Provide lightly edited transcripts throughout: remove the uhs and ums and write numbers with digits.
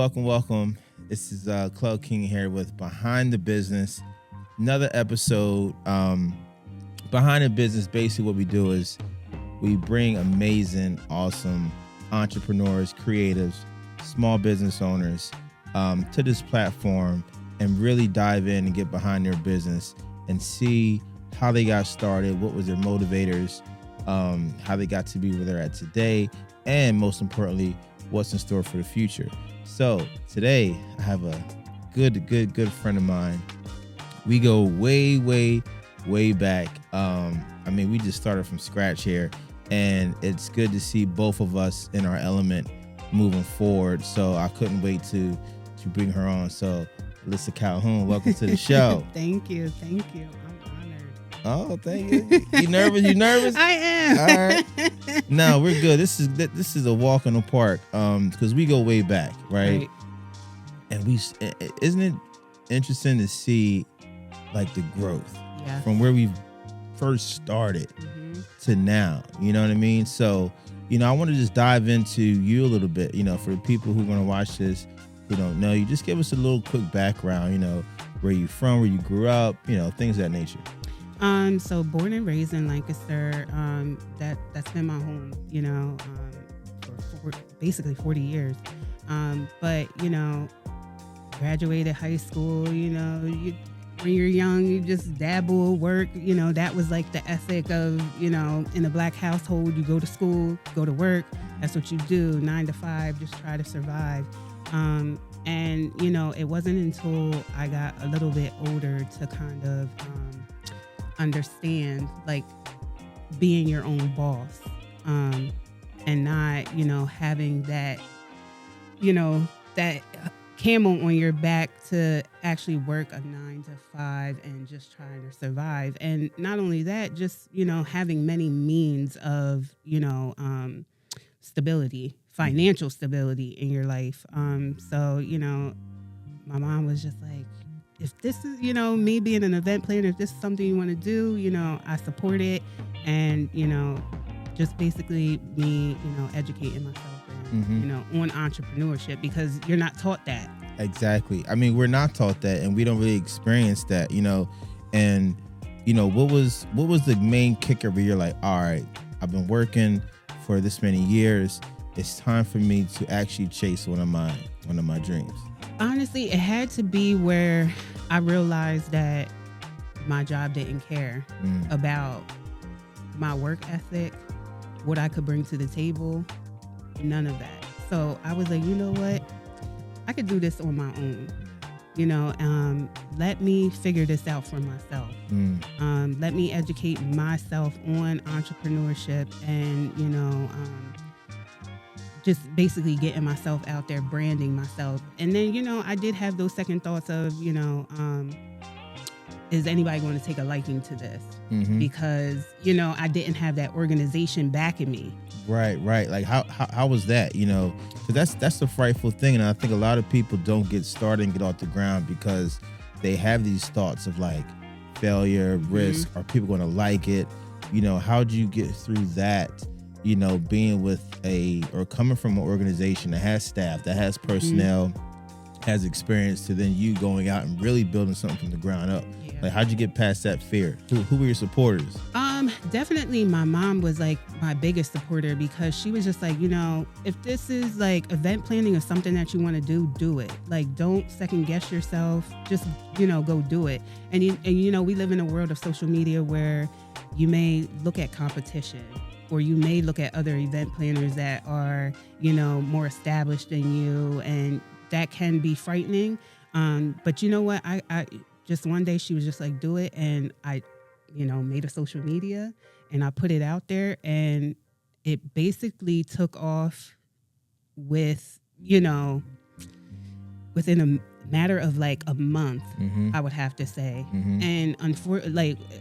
Welcome. This is Club King here with Behind the Business. Another episode. Behind the Business, basically what we do is we bring amazing, awesome entrepreneurs, creatives, small business owners to this platform and really dive in and get behind their business and see how they got started, what was their motivators, how they got to be where they're at today, and most importantly, what's in store for the future. So today I have a good friend of mine. We go way back. We just started from scratch here, and it's good to see both of us in our element moving forward. So I couldn't wait to bring her on. So Alyssa Calhoun, welcome to the show. Thank you. I'm honored. Oh, thank you. You nervous? I am. All right. No, we're good. This is a walk in the park. Because we go way back, right? And isn't it interesting to see like the growth from where we first started to now? You know what I mean? So, I want to just dive into you a little bit. For the people who are going to watch this who don't know you, just give us a little quick background. Where you from, where you grew up, things of that nature. So born and raised in Lancaster. That's been my home, for basically 40 years. But graduated high school. When you're young, you just dabble, work. That was like the ethic of in a black household. You go to school, go to work. That's what you do, 9 to 5. Just try to survive. And it wasn't until I got a little bit older to kind of understand like being your own boss, and not having that that camel on your back to actually work a 9 to 5 and just trying to survive. And not only that, just having many means of stability, financial stability in your life. So my mom was just like, if this is, me being an event planner, if this is something you want to do, I support it. And, just basically me, educating myself and, on entrepreneurship, because you're not taught that. Exactly. We're not taught that, and we don't really experience that, and, what was the main kicker where you're like, all right, I've been working for this many years. It's time for me to actually chase one of my dreams. Honestly, it had to be where I realized that my job didn't care about my work ethic, what I could bring to the table, none of that. So I was like, you know what? I could do this on my own. Let me figure this out for myself. Let me educate myself on entrepreneurship and, just basically getting myself out there, branding myself. And then, I did have those second thoughts of, is anybody going to take a liking to this? Because, I didn't have that organization backing me. Right. Like how was that, because that's the frightful thing. And I think a lot of people don't get started and get off the ground because they have these thoughts of like failure, risk, are people going to like it? How do you get through that? Being with or coming from an organization that has staff, that has personnel, has experience, to then you going out and really building something from the ground up. Yeah. Like, how'd you get past that fear? Who were your supporters? Definitely my mom was like my biggest supporter, because she was just like, if this is like event planning or something that you want to do it. Like, don't second guess yourself. Just, go do it. And we live in a world of social media where you may look at competition, or you may look at other event planners that are, more established than you, and that can be frightening. But you know what? I just one day she was just like, do it. And I, made a social media and I put it out there, and it basically took off with, within a matter of like a month, I would have to say. And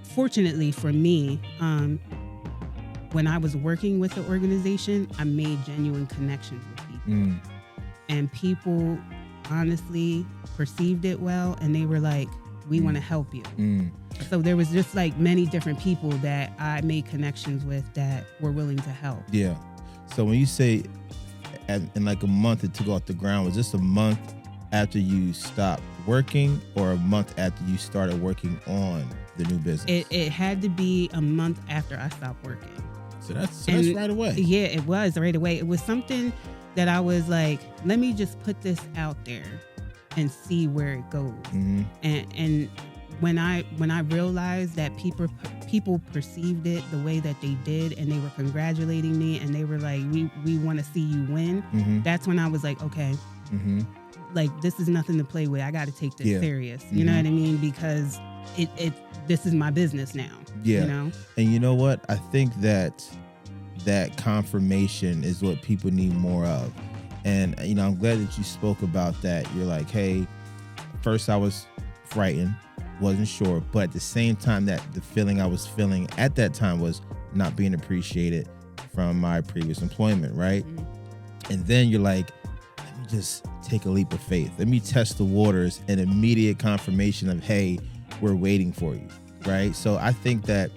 fortunately for me, when I was working with the organization, I made genuine connections with people. And people honestly perceived it well, and they were like, we want to help you. So there was just like many different people that I made connections with that were willing to help. Yeah. So when you say in like a month it took off the ground? Was this a month after you stopped working, or a month after you started working on the new business? It had to be a month after I stopped working. So that's right away. Yeah, it was right away. It was something that I was like, let me just put this out there and see where it goes. Mm-hmm. And when I realized that people perceived it the way that they did, and they were congratulating me, and they were like, we want to see you win. Mm-hmm. That's when I was like, okay, Mm-hmm. like this is nothing to play with. I got to take this serious. You Mm-hmm. know what I mean? Because this is my business now. Yeah. You know? And you know what? I think that confirmation is what people need more of. And, you know, I'm glad that you spoke about that. You're like, hey, first I was frightened, wasn't sure. But at the same time, that the feeling I was feeling at that time was not being appreciated from my previous employment, right? Mm-hmm. And then you're like, let me just take a leap of faith. Let me test the waters, and immediate confirmation of, hey, we're waiting for you, right? So I think that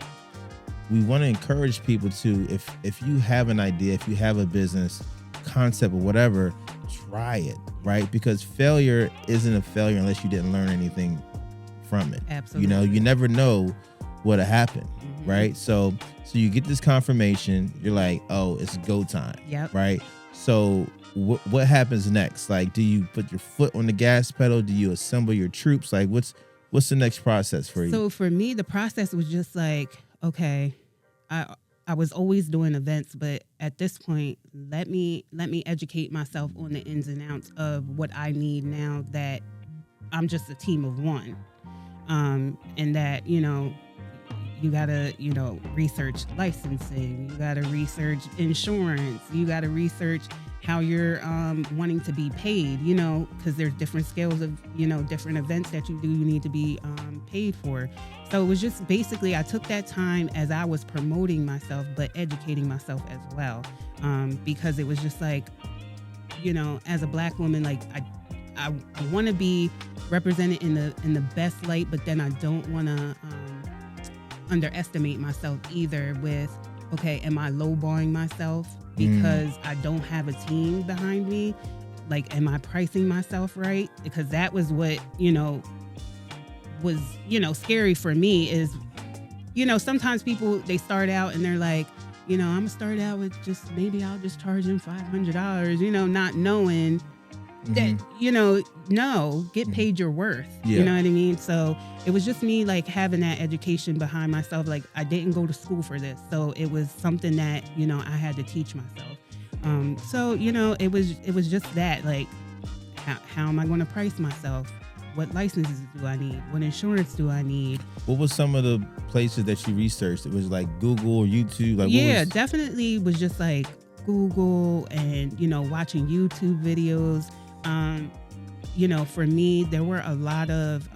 we want to encourage people to, if you have an idea, if you have a business concept or whatever, try it, right? Because failure isn't a failure unless you didn't learn anything from it. Absolutely. You know, you never know what'll happen, Mm-hmm. right? So you get this confirmation, you're like, oh, it's go time, Yep. right? So what happens next? Like, do you put your foot on the gas pedal? Do you assemble your troops? Like, what's the next process for you? So for me, the process was just like, okay, I was always doing events, but at this point, let me educate myself on the ins and outs of what I need now that I'm just a team of one. And that, you know, you gotta, you know, research licensing, you gotta research insurance, you gotta research how you're wanting to be paid, you know, because there's different scales of, you know, different events that you do, you need to be paid for. So it was just basically, I took that time as I was promoting myself, but educating myself as well. Because it was just like, you know, as a Black woman, like I want to be represented in the best light, but then I don't want to underestimate myself either with, okay, am I lowballing myself because I don't have a team behind me? Like, am I pricing myself right? Because that was what, you know, was, you know, scary for me is, you know, sometimes people, they start out and they're like, you know, I'm gonna start out with just, maybe I'll just charge them $500, you know, not knowing that, you know, no, get paid your worth. Yeah. You know what I mean? So it was just me like having that education behind myself. Like, I didn't go to school for this. So it was something that, you know, I had to teach myself. So, you know, it was just that, like, how am I going to price myself? What licenses do I need? What insurance do I need? What was some of the places that you researched? It was like Google or YouTube? Like, yeah, definitely was just like Google and, you know, watching YouTube videos. You know, for me, there were a lot of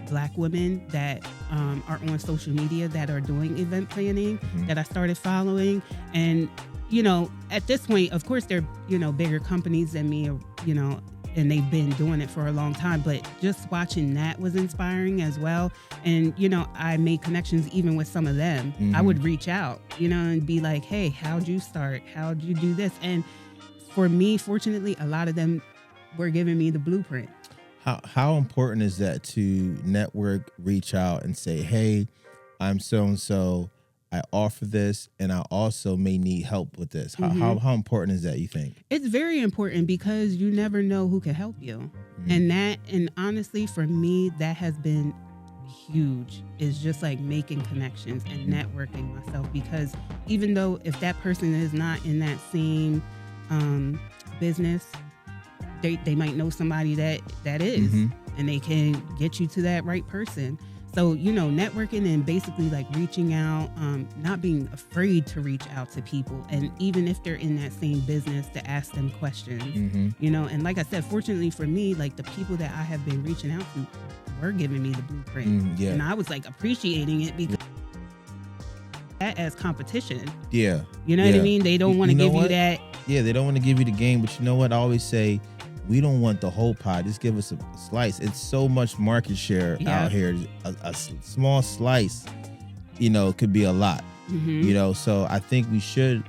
Black women that are on social media that are doing event planning that I started following. And, you know, at this point, of course, they're, you know, bigger companies than me, you know, and they've been doing it for a long time. But just watching that was inspiring as well. And, you know, I made connections even with some of them. I would reach out, you know, and be like, hey, how'd you start? How'd you do this? And for me, fortunately, a lot of them were giving me the blueprint. How important is that to network, reach out and say, hey, I'm so-and-so, I offer this, and I also may need help with this. How important is that, you think? It's very important because you never know who can help you. And honestly, for me, that has been huge. Is just like making connections and networking myself, because even though if that person is not in that same business, they might know somebody that is, and they can get you to that right person. So, you know, networking and basically like reaching out, not being afraid to reach out to people. And even if they're in that same business, to ask them questions, you know, and like I said, fortunately for me, like the people that I have been reaching out to were giving me the blueprint. And I was like appreciating it because that as competition. Yeah. You know what I mean? They don't want to give you that. Yeah, they don't want to give you the game, but you know what? I always say, we don't want the whole pie. Just give us a slice. It's so much market share out here. A small slice, you know, could be a lot. You know, so I think we should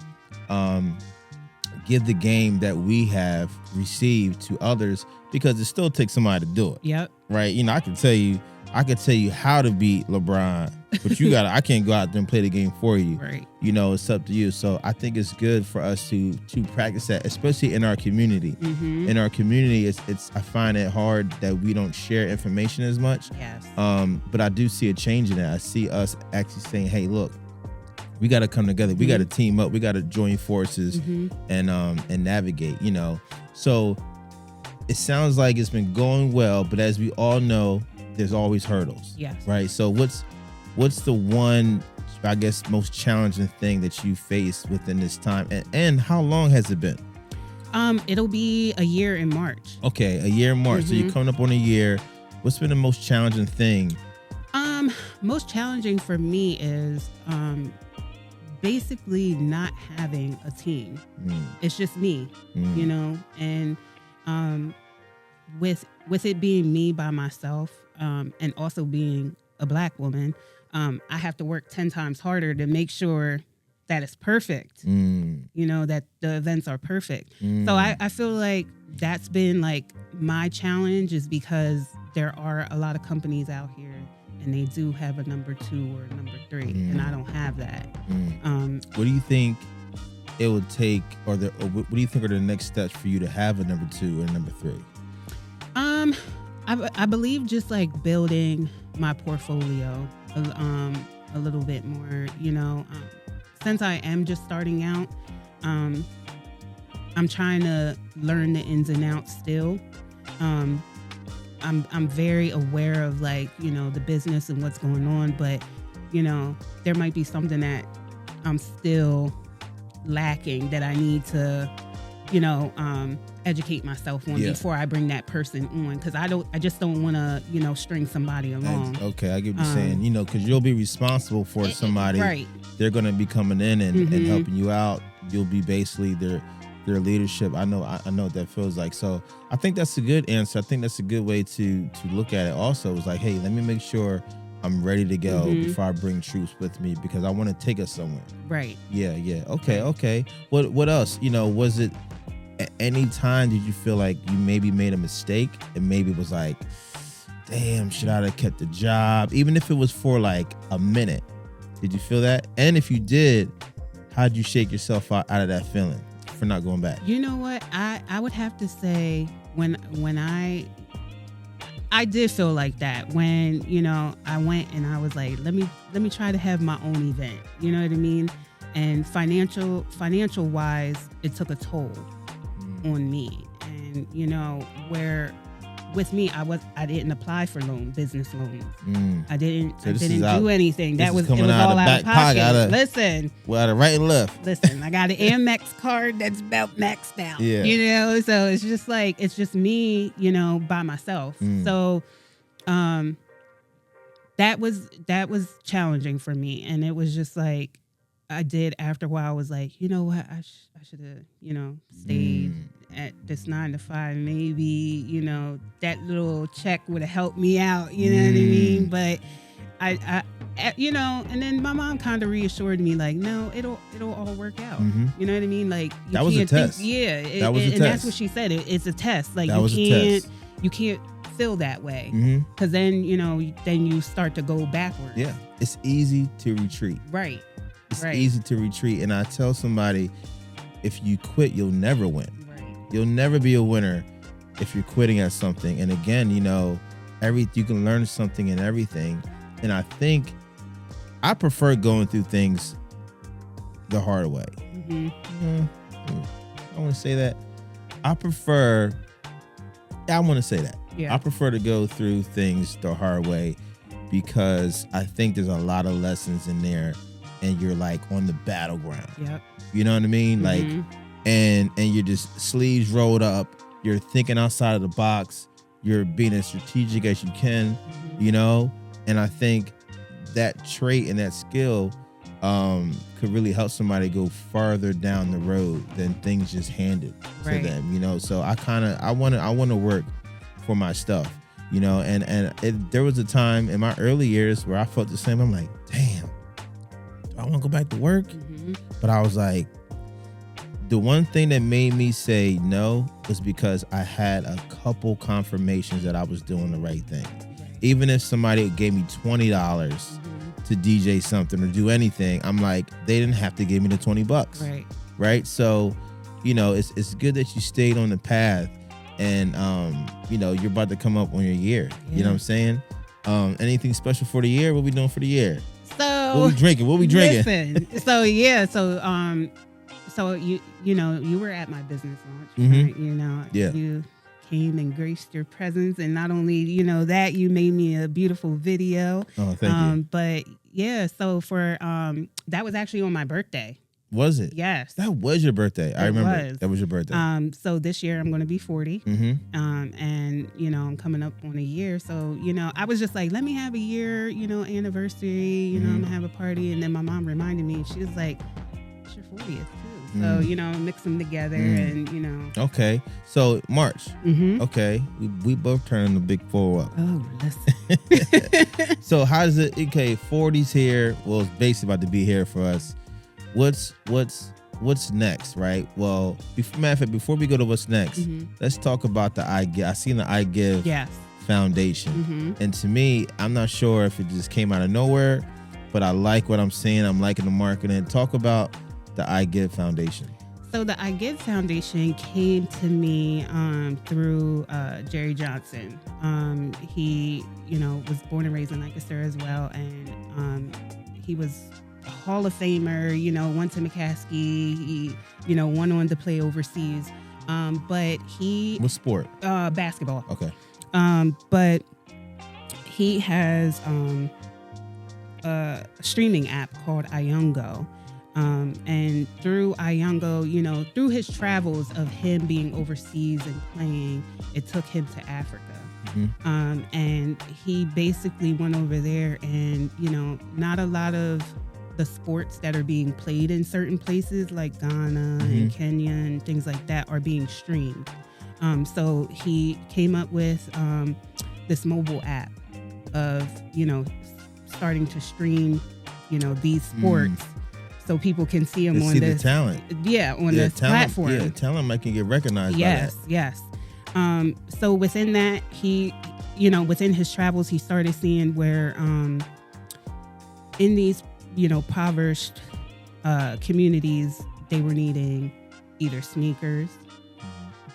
give the game that we have received to others, because it still takes somebody to do it. Yep. Right. You know, I can tell you how to beat LeBron, but I can't go out there and play the game for you. Right. You know, it's up to you. So I think it's good for us to practice that, especially in our community. Mm-hmm. In our community, I find it hard that we don't share information as much. Yes. But I do see a change in that. I see us actually saying, hey, look, we got to come together. We got to team up. We got to join forces and navigate, you know. So it sounds like it's been going well, but as we all know, there's always hurdles. Yes. Right. So what's the one, I guess, most challenging thing that you faced within this time, and how long has it been? It'll be a year in March. Okay, a year in March. So you're coming up on a year. What's been the most challenging thing? Most challenging for me is basically not having a team. It's just me, you know, and with it being me by myself, and also being a Black woman, I have to work 10 times harder to make sure that it's perfect, you know, that the events are perfect. So I feel like that's been like my challenge, is because there are a lot of companies out here and they do have a number 2 or a number 3, and I don't have that. What do you think it would take, or what do you think are the next steps for you to have a number 2 or a number 3? I believe just like building my portfolio a little bit more, you know, since I am just starting out, I'm trying to learn the ins and outs still. I'm very aware of, like, you know, the business and what's going on, but, you know, there might be something that I'm still lacking that I need to, you know, educate myself on before I bring that person on, because I just don't want to, you know, string somebody along. Okay, I get what you're saying. You know, because you'll be responsible for somebody. Right. They're going to be coming in and helping you out. You'll be basically their leadership. I know what that feels like. So I think that's a good answer. I think that's a good way to look at it. Also, it's like, hey, let me make sure I'm ready to go before I bring troops with me, because I want to take us somewhere. Right. Yeah. Okay. What else? You know, was it at any time did you feel like you maybe made a mistake and maybe was like, damn, should I have kept the job? Even if it was for like a minute. Did you feel that? And if you did, how'd you shake yourself out of that feeling for not going back? You know what? I would have to say when I did feel like that when, you know, I went and I was like, let me try to have my own event. You know what I mean? And financial wise, it took a toll on me. And, you know, where with me, I didn't apply for business loans. I didn't do anything. That was all out of pocket. Listen. Well, out of right and left. Listen, I got an Amex card that's about maxed out. Yeah. You know, so it's just me, you know, by myself. So that was challenging for me. And it was just like, I did after a while, I was like, you know what, I should have, you know, stayed at this 9 to 5. Maybe, you know, that little check would have helped me out. You know what I mean? But I you know, and then my mom kind of reassured me, like, no, it'll all work out. You know what I mean? Like, you that was can't a test. That was a test. That's what she said. It's a test. Like, you can't feel that way, because then, you know, then you start to go backwards. Yeah, it's easy to retreat. Right. It's easy to retreat. And I tell somebody, if you quit, you'll never win. Right. You'll never be a winner if you're quitting at something. And again, you know, you can learn something in everything. And I think I prefer going through things the hard way. I want to say that. I want to say that. Yeah. I prefer to go through things the hard way, because I think there's a lot of lessons in there. And you're like on the battleground. Yep. You know what I mean? Like, and you're just sleeves rolled up. You're thinking outside of the box. You're being as strategic as you can, you know? And I think that trait and that skill could really help somebody go farther down the road than things just handed to them, you know? So I want to work for my stuff, you know? And there was a time in my early years where I felt the same. I'm like, damn. I want to go back to work, but I was like, The one thing that made me say no was because I had a couple confirmations that I was doing the right thing. Even if somebody gave me $20 to DJ something or do anything, I'm like, they didn't have to give me the $20. Right. So, it's good that you stayed on the path, and you're about to come up on your year. Yeah. You know what I'm saying? Anything special for the year? What we doing for the year? So what we drinking? Listen, so you were at my business launch, right? You came and graced your presence, and not only that, you made me a beautiful video. Oh, thank you. But yeah, so for that was actually on my birthday. Was it? Yes. That was your birthday. I remember. That was your birthday. So this year I'm going to be 40. Mm-hmm. And I'm coming up on a year. So, I was just like, let me have a year, anniversary, I'm going to have a party. And then my mom reminded me, she was like, it's your 40th too. So, mix them together and, Okay. So March. Mm-hmm. Okay. We both turned the big 4 up. Oh, listen. So how does it, 40's here. Well, it's basically about to be here for us. What's next, right? Well, before we go to what's next, let's talk about the I Give. I seen the I Give Foundation, and to me, I'm not sure if it just came out of nowhere, but I like what I'm seeing. I'm liking the marketing. Talk about the I Give Foundation. So the I Give Foundation came to me through Jerry Johnson. He, was born and raised in Lancaster as well, and he was a Hall of Famer. Went to McCaskey. He, went on to play overseas. But he what sport? Basketball. Okay. But he has a streaming app called Iongo. And through Iongo, through his travels of him being overseas and playing, it took him to Africa. Mm-hmm. And he basically went over there, and, not a lot of the sports that are being played in certain places like Ghana and Kenya and things like that are being streamed. So he came up with this mobile app of, starting to stream, these sports. So people can see them on this talent. This platform. Yeah, talent might can get recognized. Yes. So within that, he, within his travels, he started seeing where in these, impoverished communities, they were needing either sneakers,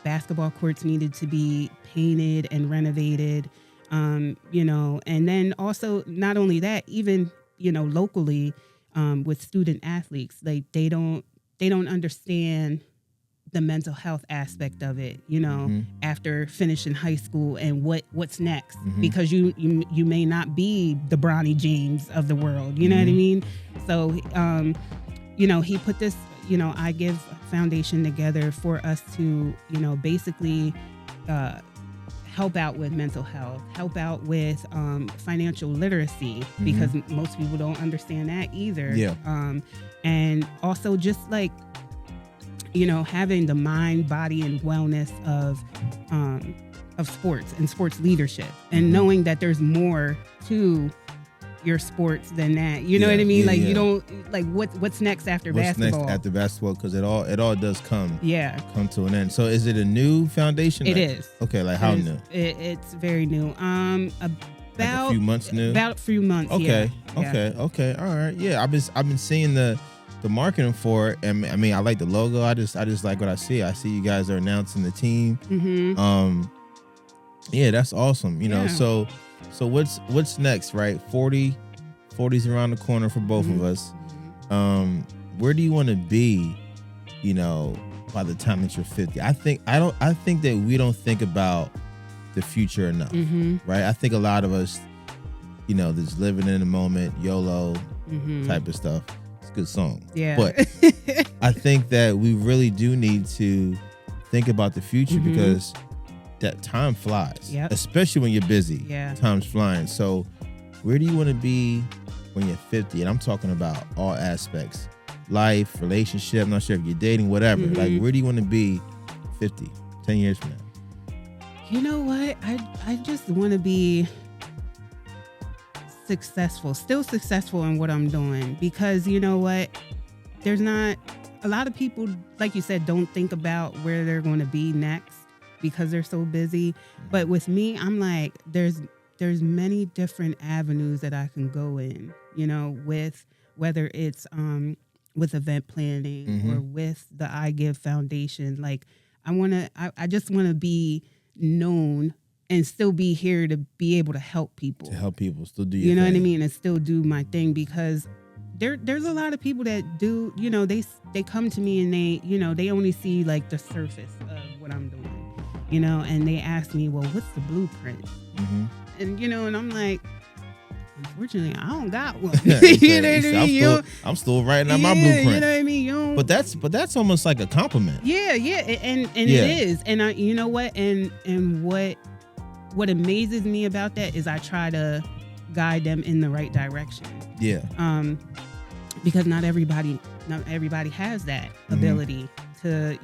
basketball courts needed to be painted and renovated, and then also not only that, even, locally, with student athletes, like they don't understand the mental health aspect of it, after finishing high school and what's next, because you may not be the Bronny James of the world, you know what I mean? So, he put this, I Give Foundation together for us to, basically help out with mental health, help out with financial literacy, because most people don't understand that either. Yeah. And also just like, having the mind, body, and wellness of sports and sports leadership, and knowing that there's more to your sports than that. You know what I mean? You don't like what's next after basketball. What's next after basketball? Because it all does come to an end. So is it a new foundation? It is. Okay, like how new? It's very new. About a few months new. About a few months. Okay. Yeah. Okay. All right. Yeah, I've been seeing the marketing for it, and I mean, I like the logo. I just like what I see. I see you guys are announcing the team. Yeah, that's awesome. So what's next, right? 40's around the corner for both of us. Where do you want to be, by the time that you're 50? I think that we don't think about the future enough, right? I think a lot of us, just living in the moment, YOLO type of stuff. It's a good song. Yeah. But I think that we really do need to think about the future, because that time flies, especially when you're busy. Time's flying. So where do you want to be when you're 50? And I'm talking about all aspects, life, relationship. I'm not sure if you're dating, whatever. Like, where do you want to be 50, 10 years from now? You know what? I just want to be still successful in what I'm doing, because you know what? There's not a lot of people, like you said, don't think about where they're going to be next because they're so busy. But with me, I'm like, there's many different avenues that I can go in, with whether it's with event planning or with the I Give Foundation. Like I just want to be known and still be here to be able to help people. Still do your thing. What I mean? And still do my thing, because there's a lot of people that do, they come to me and they only see like the surface of what I'm doing, and they ask me, well, what's the blueprint? And, and I'm like, unfortunately, I don't got one. You know what I mean? I'm still writing out my blueprint. You know what I mean? But that's almost like a compliment. Yeah, and it is. And you know what? And what amazes me about that is I try to guide them in the right direction. Yeah. Because not everybody has that ability to,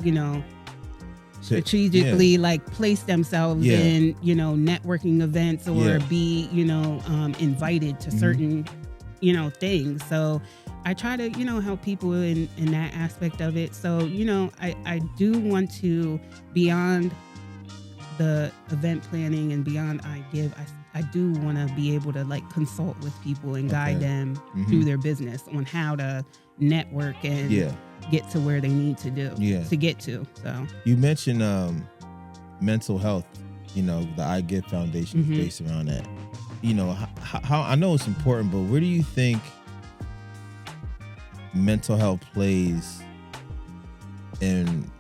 strategically like place themselves in, networking events or be, invited to certain, things. So I try to, help people in that aspect of it. So, I do want to, beyond the event planning and beyond I Give, I do want to be able to like consult with people and guide them through their business on how to network and get to where they need to get to. So you mentioned mental health, the I Give Foundation is based around that. How I know it's important, but where do you think mental health plays in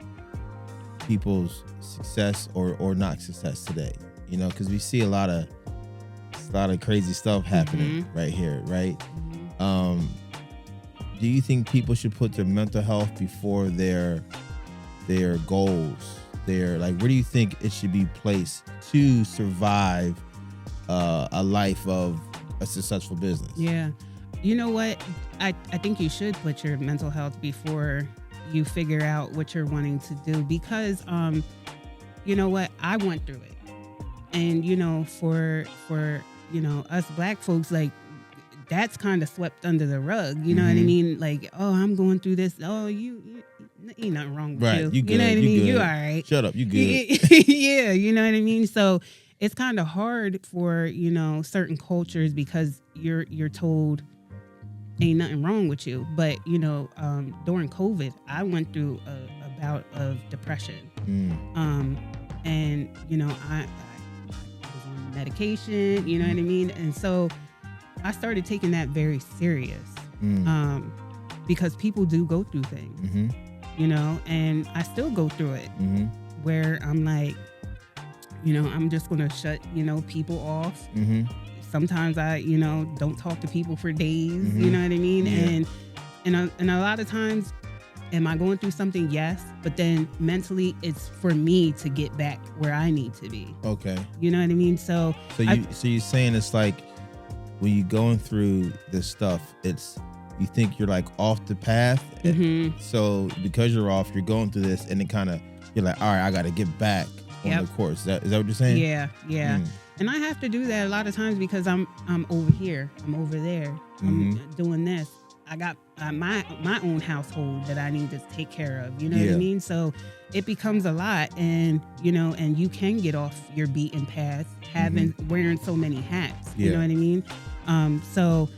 people's success or not success today? Because we see a lot of crazy stuff happening right here, right? Do you think people should put their mental health before their goals? Where do you think it should be placed to survive a life of a successful business? Yeah. You know what? I think you should put your mental health before you figure out what you're wanting to do, because you know what? I went through it. And for us Black folks, like, that's kind of swept under the rug. You know what I mean? Like, oh, I'm going through this. Oh, you ain't nothing wrong with you. You good. You know what I mean? Good. You all right. Shut up. You good. Yeah, you know what I mean? So it's kind of hard for, certain cultures, because you're told ain't nothing wrong with you. But, during COVID, I went through a bout of depression. And, I was on medication, you know what I mean? And so I started taking that very serious, because people do go through things, and I still go through it, where I'm like, I'm just going to shut, people off. Sometimes I, don't talk to people for days, you know what I mean? Yeah. And a lot of times, am I going through something? Yes. But then mentally, it's for me to get back where I need to be. Okay. You know what I mean? So you're saying it's like, when you're going through this stuff, you think you're like off the path. So because you're off, you're going through this, and it kind of, you're like, all right, I got to get back on the course. Is that what you're saying? Yeah. And I have to do that a lot of times, because I'm over here, I'm over there, I'm doing this. I got my own household that I need to take care of. You know what I mean? So it becomes a lot, and and you can get off your beaten path, wearing so many hats. You know what I mean? So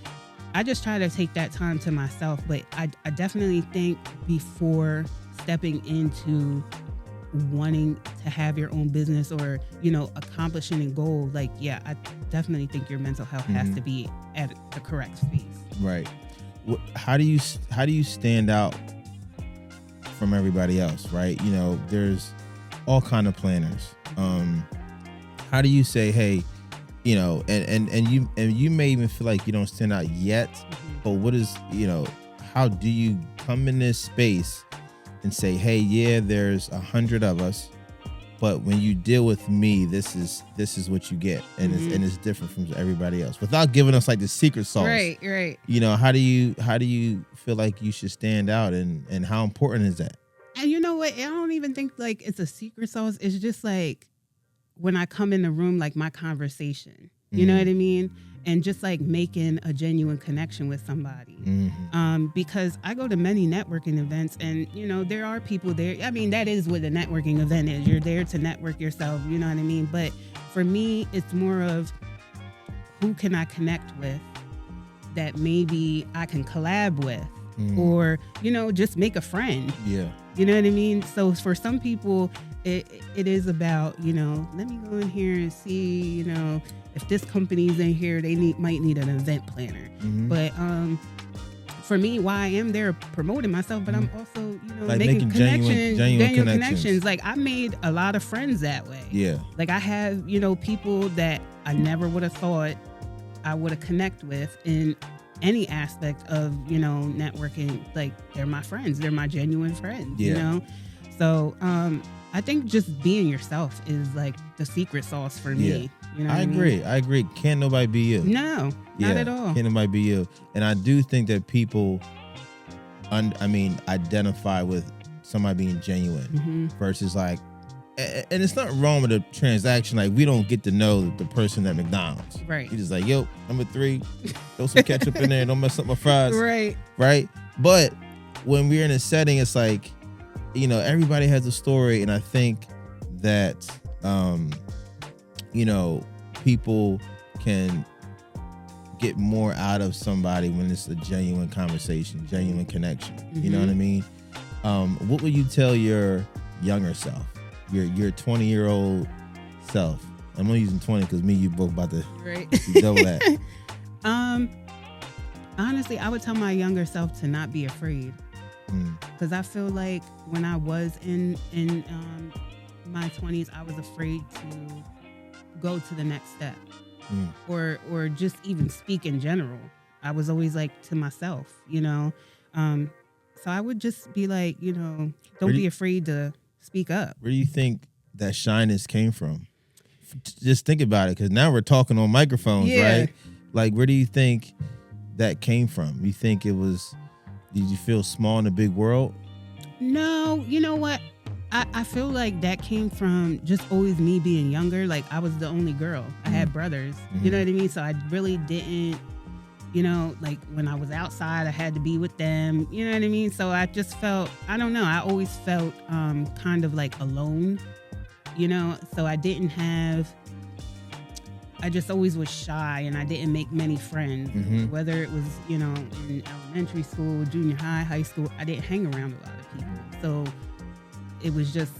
I just try to take that time to myself. But I definitely think before stepping into wanting to have your own business or, accomplishing a goal, like, I definitely think your mental health has to be at the correct space. Right. How do you stand out from everybody else? Right. There's all kind of planners. How do you say, hey, and you may even feel like you don't stand out yet, but what is, how do you come in this space and say, hey, there's 100 of us, but when you deal with me, this is what you get, and it's different from everybody else, without giving us like the secret sauce. Right. How do you feel like you should stand out, and how important is that? And you know what? I don't even think like it's a secret sauce. It's just like when I come in the room, like my conversation. You know what I mean? And just like making a genuine connection with somebody. Because I go to many networking events and, you know, there are people there. I mean, that is what a networking event is. You're there to network yourself, you know what I mean? But for me, it's more of who can I connect with that maybe I can collab with or, you know, just make a friend. Yeah. You know what I mean? So for some people, it is about, you know, let me go in here and see, you know, if this company's in here, they might need an event planner. But for me, why I am there promoting myself, but I'm also, you know, like making genuine connections. Like I made a lot of friends that way. Yeah. Like I have, you know, people that I never would have thought I would have connect with in any aspect of, you know, networking. Like they're my friends. They're my genuine friends, you know? So I think just being yourself is like the secret sauce for me. You know I agree. Can't nobody be you. No, not at all. Can't nobody be you. And I do think that people, identify with somebody being genuine versus like, and it's not wrong with a transaction. Like we don't get to know the person at McDonald's. Right. You just like, yo, number 3, throw some ketchup in there. Don't mess up my fries. Right. Right. But when we're in a setting, it's like, you know, everybody has a story. And I think that, you know, people can get more out of somebody when it's a genuine conversation, genuine connection. You know what I mean? What would you tell your younger self, your 20-year-old self? I'm only using 20 because me and you both about to double that. Honestly, I would tell my younger self to not be afraid. Because I feel like when I was in my 20s, I was afraid to go to the next step or just even speak in general. I was always like to myself, you know. So I would just be like, you know, don't be afraid to speak up. Where do you think that shyness came from? Just think about it, because now we're talking on microphones, right? Like, where do you think that came from? You think it was, did you feel small in a big world? No, you know what? I feel like that came from just always me being younger. Like I was the only girl. I had brothers. You know what I mean? So I really didn't, you know, like when I was outside, I had to be with them. You know what I mean? So I just felt, I don't know. I always felt kind of like alone, you know? So I didn't have, I just always was shy and I didn't make many friends. Whether it was, you know, in elementary school, junior high, high school, I didn't hang around a lot of people. So it was just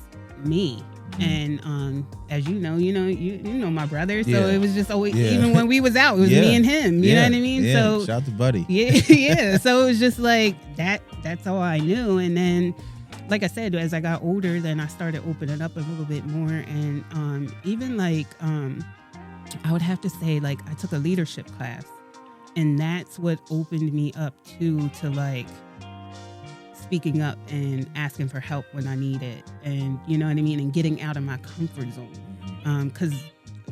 me. And as you know my brother. So it was just always, even when we was out, it was me and him. You know what I mean? So shout out to Buddy. So it was just like that's all I knew. And then, like I said, as I got older, then I started opening up a little bit more. And even like I would have to say, like, I took a leadership class, and that's what opened me up to like speaking up and asking for help when I need it, and you know what I mean, and getting out of my comfort zone, because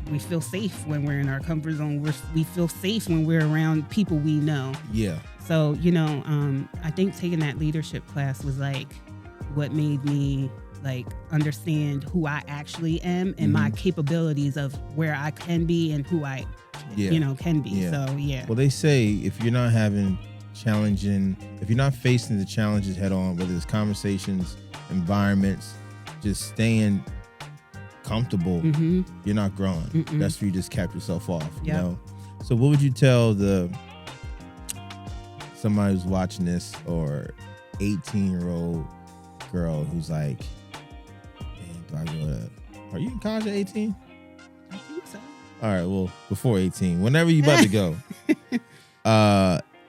we feel safe when we're in our comfort zone. We feel safe when we're around people we know. So you know, I think taking that leadership class was like what made me like understand who I actually am and my capabilities of where I can be and who I you know can be. So well, they say if you're not if you're not facing the challenges head on, whether it's conversations, environments, just staying comfortable, you're not growing. That's where you just cap yourself off. You know. So what would you tell somebody who's watching this, or 18-year-old girl who's like, are you in college at 18? I think so. All right, well, before 18, whenever you about to go.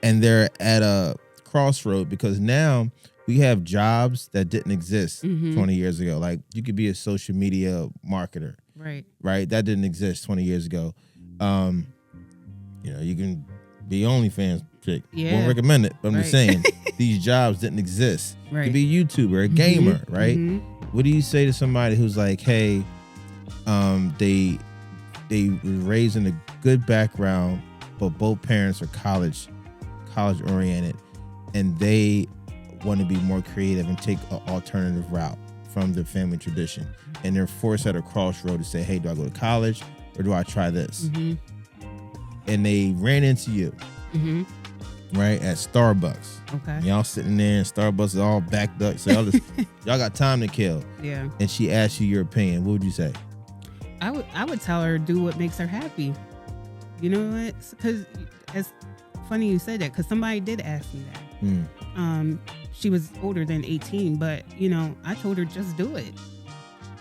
And they're at a crossroad, because now we have jobs that didn't exist 20 years ago. Like you could be a social media marketer. Right? That didn't exist 20 years ago. You know, you can be OnlyFans chick. Won't recommend it, but I'm just saying these jobs didn't exist. You could be a YouTuber, a gamer, right? What do you say to somebody who's like, hey, they were raised in a good background, but both parents are college oriented, and they want to be more creative and take an alternative route from the family tradition, and they're forced at a crossroad to say, hey, do I go to college or do I try this? and they ran into you, Mm-hmm. right, at Starbucks. Okay. Y'all sitting there, and Starbucks is all backed up. So y'all got time to kill. Yeah. And she asked you your opinion. What would you say? I would tell her do what makes her happy. You know what? Because it's funny you said that, because somebody did ask me that. She was older than 18, but I told her just do it.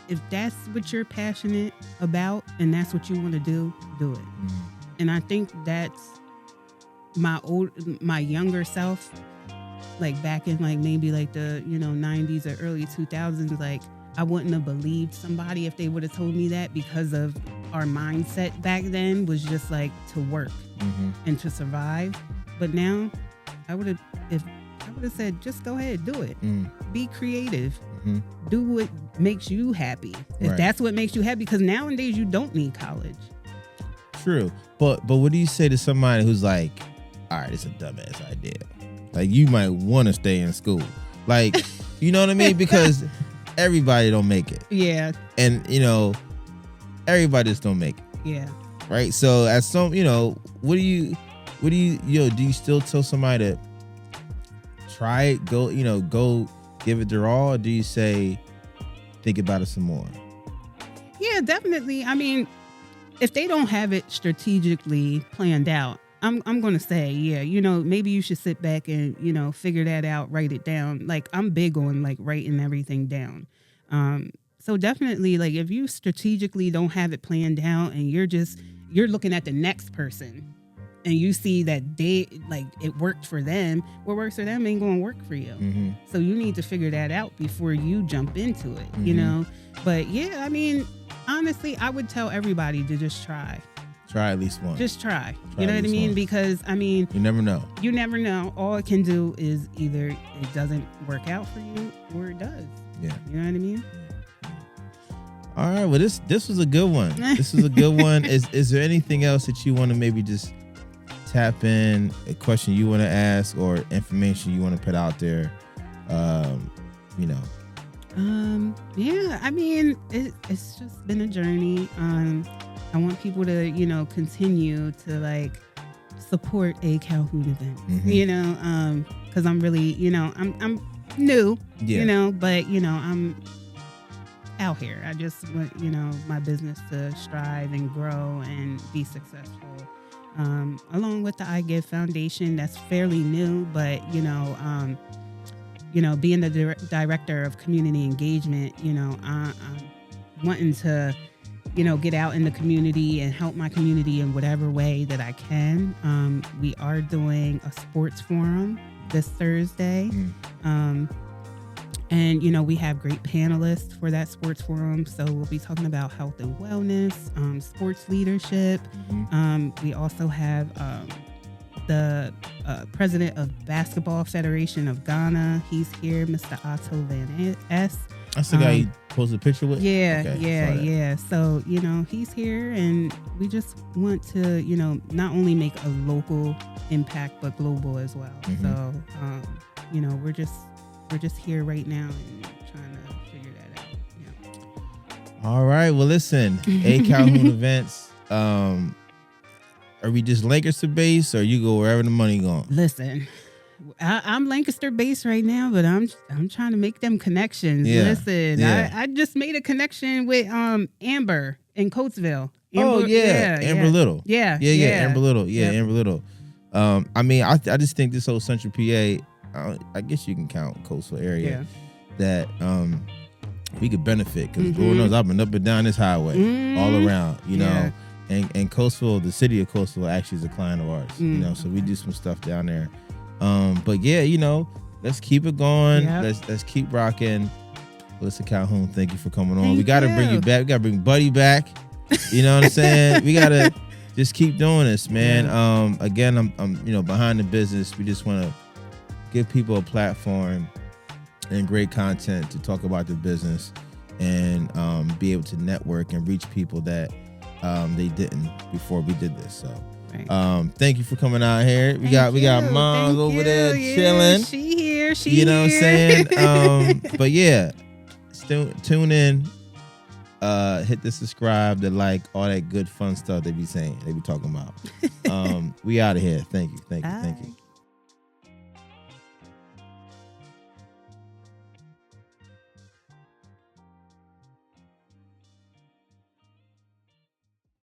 If that's what you're passionate about and that's what you want to do it. And I think that's my younger self, like back in like maybe like the 90s or early 2000s, like I wouldn't have believed somebody if they would have told me that, because of our mindset back then was just like to work and to survive. But now I would have said, just go ahead, do it. Be creative. Do what makes you happy. If that's what makes you happy, because nowadays you don't need college. True. But what do you say to somebody who's like, all right, it's a dumbass idea. Like, you might want to stay in school. Like, you know what I mean? Because everybody don't make it. Yeah. And, everybody just don't make it. Yeah. Right? So as some, what do you do you still tell somebody to try it, go give it their all, or do you say think about it some more? Yeah, definitely. I mean, if they don't have it strategically planned out, I'm going to say, yeah, maybe you should sit back and, figure that out, write it down. Like, I'm big on like writing everything down. So definitely, like, if you strategically don't have it planned out and you're looking at the next person and you see that it worked for them, what works for them ain't going to work for you. So you need to figure that out before you jump into it, But yeah, I mean, honestly, I would tell everybody to just try. Try at least once. Just try. You know what I mean? Once. Because, I mean, you never know. You never know. All it can do is either it doesn't work out for you or it does. Yeah. You know what I mean? All right. Well, this was a good one. This was a good one. Is there anything else that you want to maybe just tap in, a question you want to ask or information you want to put out there? Yeah, I mean, it's just been a journey. I want people to, continue to like support a Calhoun event, because I'm really, I'm new, but, I'm out here. I just want, my business to strive and grow and be successful. Along with the I Give Foundation, that's fairly new, but, being the director of community engagement, I'm wanting to, get out in the community and help my community in whatever way that I can. We are doing a sports forum this Thursday. And, we have great panelists for that sports forum. So we'll be talking about health and wellness, sports leadership. We also have the president of Basketball Federation of Ghana. He's here, Mr. Otto Van S. That's the guy you posted a picture with? Yeah, okay, yeah. So, he's here, and we just want to, not only make a local impact, but global as well. So, we're just here right now and trying to figure that out. Yeah. All right. Well, listen, A Calhoun Events. Are we just Lancaster based, or you go wherever the money going? Listen, I'm Lancaster based right now, but I'm trying to make them connections. Yeah. Listen, I just made a connection with Amber in Coatesville. Amber Little. Yeah. Amber Little. Amber Little. I mean, I just think this whole Central PA, I guess you can count coastal area that we could benefit, because Lord knows I've been up and down this highway all around, know. And Coastal, the city of Coastal actually is a client of ours, so we do some stuff down there. But yeah, let's keep it going. Yep. Let's keep rocking. Melissa Calhoun, thank you for coming on. We got to bring you back. We got to bring Buddy back. You know what I'm saying? We got to just keep doing this, man. Again, I'm behind the business. We just want to give people a platform and great content to talk about the business and be able to network and reach people that they didn't before we did this. So thank you for coming out here. We got moms over there chilling. She here. What I'm saying? But yeah, still tune in Hit the subscribe, the like, all that good fun stuff they be saying, they be talking about. We out of here. Thank you. Bye.